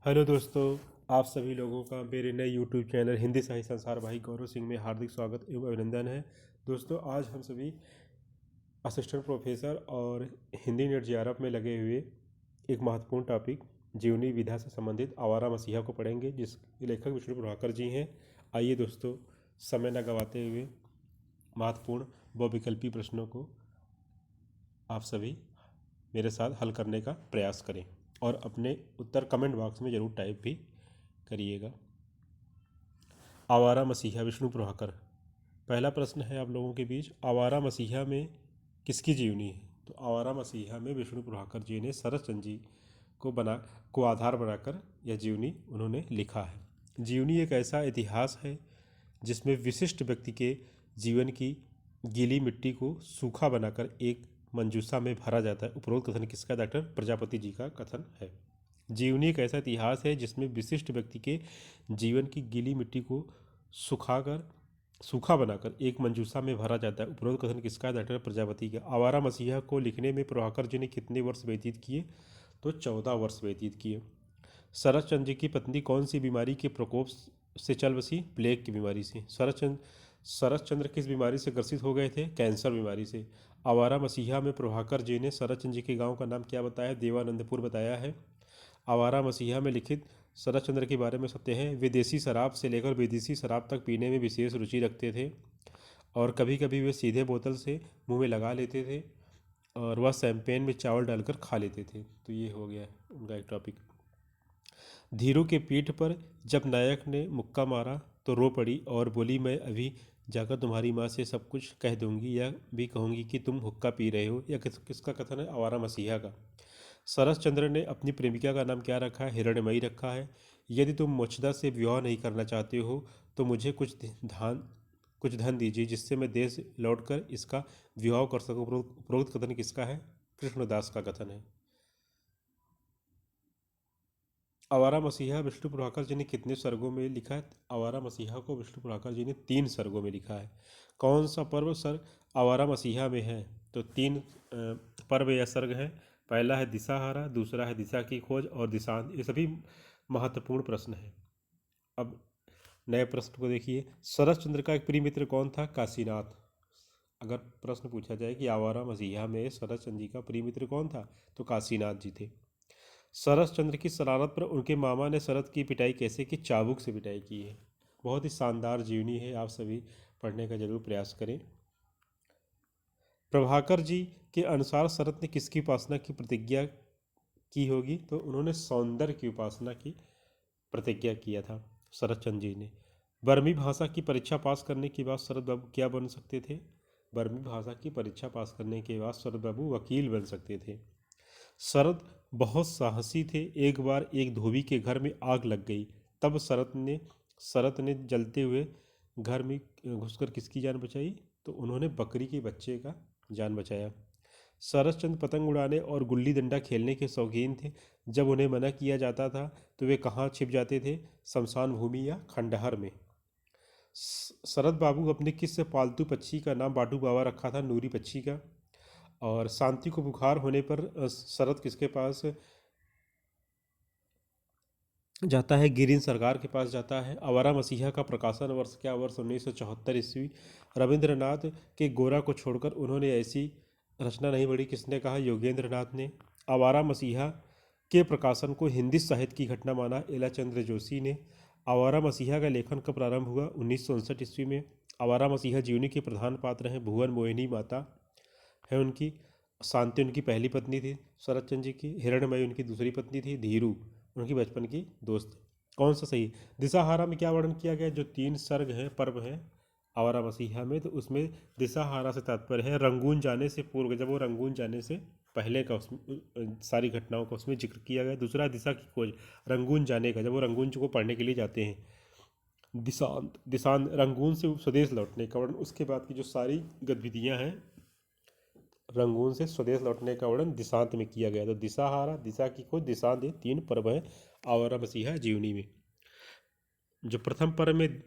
Hello दोस्तों, आप सभी लोगों का मेरे नए यूट्यूब चैनल हिंदी साहित्य संसार भाई गौरव सिंह में हार्दिक स्वागत एवं अभिनंदन है। दोस्तों, आज हम सभी असिस्टेंट प्रोफेसर और हिंदी नेट जेआरएफ में लगे हुए एक महत्वपूर्ण टॉपिक जीवनी विधा से संबंधित आवारा मसीहा को पढ़ेंगे, जिसके लेखक विष्णु प्रभाकर जी हैं। आइए दोस्तों, समय न गवाते हुए महत्वपूर्ण बहुविकल्पी प्रश्नों को आप सभी मेरे साथ हल करने का प्रयास करें और अपने उत्तर कमेंट बॉक्स में ज़रूर टाइप भी करिएगा। आवारा मसीहा विष्णु प्रभाकर। पहला प्रश्न है आप लोगों के बीच, आवारा मसीहा में किसकी जीवनी है? तो आवारा मसीहा में विष्णु प्रभाकर जी ने शरत चंद्र जी को आधार बनाकर यह जीवनी उन्होंने लिखा है। जीवनी एक ऐसा इतिहास है जिसमें विशिष्ट व्यक्ति के जीवन की गीली मिट्टी को सूखा बनाकर एक मंजूषा में भरा जाता है। उपरोक्त कथन किसका? डॉक्टर प्रजापति जी का कथन है। जीवनी एक ऐसा इतिहास है जिसमें विशिष्ट व्यक्ति के जीवन की गीली मिट्टी को सूखा बनाकर एक मंजूषा में भरा जाता है। उपरोक्त कथन किसका है? डॉक्टर प्रजापति का। आवारा मसीहा को लिखने में प्रभाकर जी ने कितने वर्ष व्यतीत किए? तो 14 वर्ष व्यतीत किए। शरत चंद्र जी की पत्नी कौन सी बीमारी के प्रकोप से चल बसी? प्लेग की बीमारी से। शरत चंद्र किस बीमारी से ग्रसित हो गए थे? कैंसर बीमारी से। आवारा मसीहा में प्रभाकर जी ने शरत चंद्र जी के गांव का नाम क्या बताया? देवानंदपुर बताया है। आवारा मसीहा में लिखित शरत चंद्र के बारे में सत्य है। वे देसी शराब से लेकर विदेशी शराब तक पीने में विशेष रुचि रखते थे और कभी कभी वे सीधे बोतल से मुंह में लगा लेते थे और वह शैंपेन में चावल डालकर खा लेते थे। तो ये हो गया उनका एक टॉपिक। धीरू के पीठ पर जब नायक ने मुक्का मारा तो रो पड़ी और बोली, मैं अभी जाकर तुम्हारी माँ से सब कुछ कह दूंगी, या भी कहूंगी कि तुम हुक्का पी रहे हो। यह किसका कथन है? आवारा मसीहा का। शरत चंद्र ने अपनी प्रेमिका का नाम क्या रखा है? हिरण्मयी रखा है। यदि तुम मोक्षदा से विवाह नहीं करना चाहते हो तो मुझे कुछ धन दीजिए जिससे मैं देश लौटकर इसका विवाह कर सकूं। उपरोक्त कथन किसका है? कृष्णदास का कथन है। आवारा मसीहा विष्णु प्रभाकर जी ने कितने सर्गों में लिखा है? आवारा मसीहा को विष्णु प्रभाकर जी ने 3 सर्गों में लिखा है। कौन सा पर्व सर आवारा मसीहा में है? तो 3 पर्व या सर्ग हैं। पहला है दिशाहारा, दूसरा है दिशा की खोज और दिशांत। ये सभी महत्वपूर्ण प्रश्न हैं। अब नए प्रश्न को देखिए। शरत चंद्र का एक प्रिय मित्र कौन था? काशीनाथ। अगर प्रश्न पूछा जाए कि आवारा मसीहा में शरत चंद्र जी का प्रिय मित्र कौन था, तो काशीनाथ जी थे। शरत चंद्र की शरारत पर उनके मामा ने शरत की पिटाई कैसे की? चाबुक से पिटाई की है। बहुत ही शानदार जीवनी है, आप सभी पढ़ने का जरूर प्रयास करें। प्रभाकर जी के अनुसार शरत ने किसकी उपासना की प्रतिज्ञा की होगी? तो उन्होंने सौंदर्य की उपासना की प्रतिज्ञा किया था शरत चंद्र जी ने। बर्मी भाषा की परीक्षा पास करने के बाद शरद बाबू क्या बन सकते थे? बर्मी भाषा की परीक्षा पास करने के बाद शरद बाबू वकील बन सकते थे। शरद बहुत साहसी थे। एक बार एक धोबी के घर में आग लग गई, तब शरत ने जलते हुए घर में घुसकर किसकी जान बचाई? तो उन्होंने बकरी के बच्चे का जान बचाया। शरत चंद्र पतंग उड़ाने और गुल्ली डंडा खेलने के शौकीन थे। जब उन्हें मना किया जाता था तो वे कहाँ छिप जाते थे? शमशान भूमि या खंडहर में। शरद बाबू अपने किस पालतू पक्षी का नाम बाटू बाबा रखा था? नूरी पक्षी का। और शांति को बुखार होने पर शरद किसके पास जाता है? गिरीन सरकार के पास जाता है। आवारा मसीहा का प्रकाशन वर्ष क्या? वर्ष 1974 ईस्वी। रविंद्रनाथ के गोरा को छोड़कर उन्होंने ऐसी रचना नहीं पढ़ी, किसने कहा? योगेंद्र नाथ ने। आवारा मसीहा के प्रकाशन को हिंदी साहित्य की घटना माना एला चंद्र जोशी ने। आवारा मसीहा का लेखन कब प्रारंभ हुआ? 1959 ईस्वी में। आवारा मसीहा जीवनी के प्रधान पात्र हैं। भुवन मोहिनी माता है उनकी। शांति उनकी पहली पत्नी थी शरत चंद्र जी की। हिरण्मयी उनकी दूसरी पत्नी थी। धीरू उनकी बचपन की दोस्त। कौन सा सही? दिशाहारा में क्या वर्णन किया गया? जो 3 सर्ग हैं, पर्व हैं आवारा मसीहा में, तो उसमें दिशाहारा से तात्पर्य है रंगून जाने से पूर्व, जब वो रंगून जाने से पहले का उसमें सारी घटनाओं का उसमें जिक्र किया गया। दूसरा दिशा की खोज, रंगून जाने का, जब वो रंगून को पढ़ने के लिए जाते हैं। दिशांत दिशांत रंगून से स्वदेश लौटने का वर्णन। उसके बाद की जो सारी गतिविधियां हैं रंगून से स्वदेश लौटने का वर्णन दिशांत में किया गया। तो दिशाहारा, दिशा की खोज, दिशांत, ये 3 पर्व हैं आवारा मसीहा जीवनी में। जो प्रथम पर्व में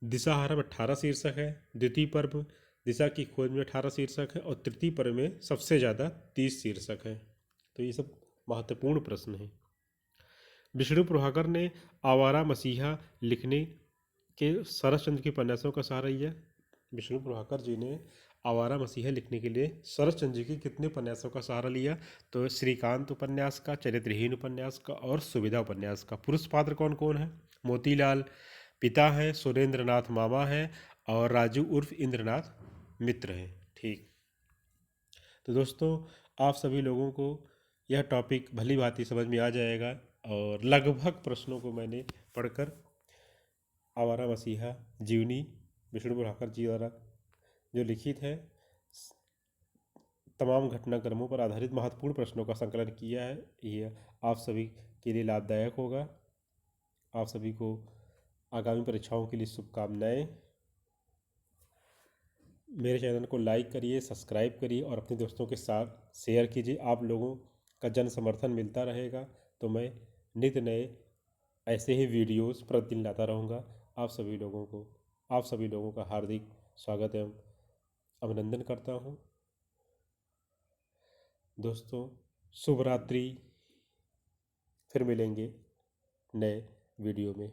दिशाहारा में 18 शीर्षक है, द्वितीय पर्व दिशा की खोज में 18 शीर्षक है और तृतीय पर्व में सबसे ज़्यादा 30 शीर्षक है। तो ये सब महत्वपूर्ण प्रश्न हैं। विष्णु प्रभाकर ने आवारा मसीहा लिखने के शरत चंद्र के उपन्यासों का सहारा लिया। विष्णु प्रभाकर जी ने आवारा मसीहा लिखने के लिए शरत चंद्र जी के कितने उपन्यासों का सहारा लिया? तो श्रीकांत उपन्यास का, चरित्रहीन उपन्यास का और सुविधा उपन्यास का। पुरुष पात्र कौन कौन है? मोतीलाल पिता है, सुरेंद्र नाथ मामा है और राजू उर्फ इंद्रनाथ मित्र हैं। ठीक। तो दोस्तों, आप सभी लोगों को यह टॉपिक भली भांति समझ में आ जाएगा और लगभग प्रश्नों को मैंने पढ़कर आवारा मसीहा जीवनी विष्णु प्रभाकर जी द्वारा जो लिखित है, तमाम घटनाक्रमों पर आधारित महत्वपूर्ण प्रश्नों का संकलन किया है। यह आप सभी के लिए लाभदायक होगा। आप सभी को आगामी परीक्षाओं के लिए शुभकामनाएं। मेरे चैनल को लाइक करिए, सब्सक्राइब करिए और अपने दोस्तों के साथ शेयर कीजिए। आप लोगों का जन समर्थन मिलता रहेगा तो मैं नित्य नए ऐसे ही वीडियोस प्रतिदिन लाता रहूँगा। आप सभी लोगों का हार्दिक स्वागत एवं अभिनंदन करता हूँ। दोस्तों, शुभ रात्रि। फिर मिलेंगे नए वीडियो में।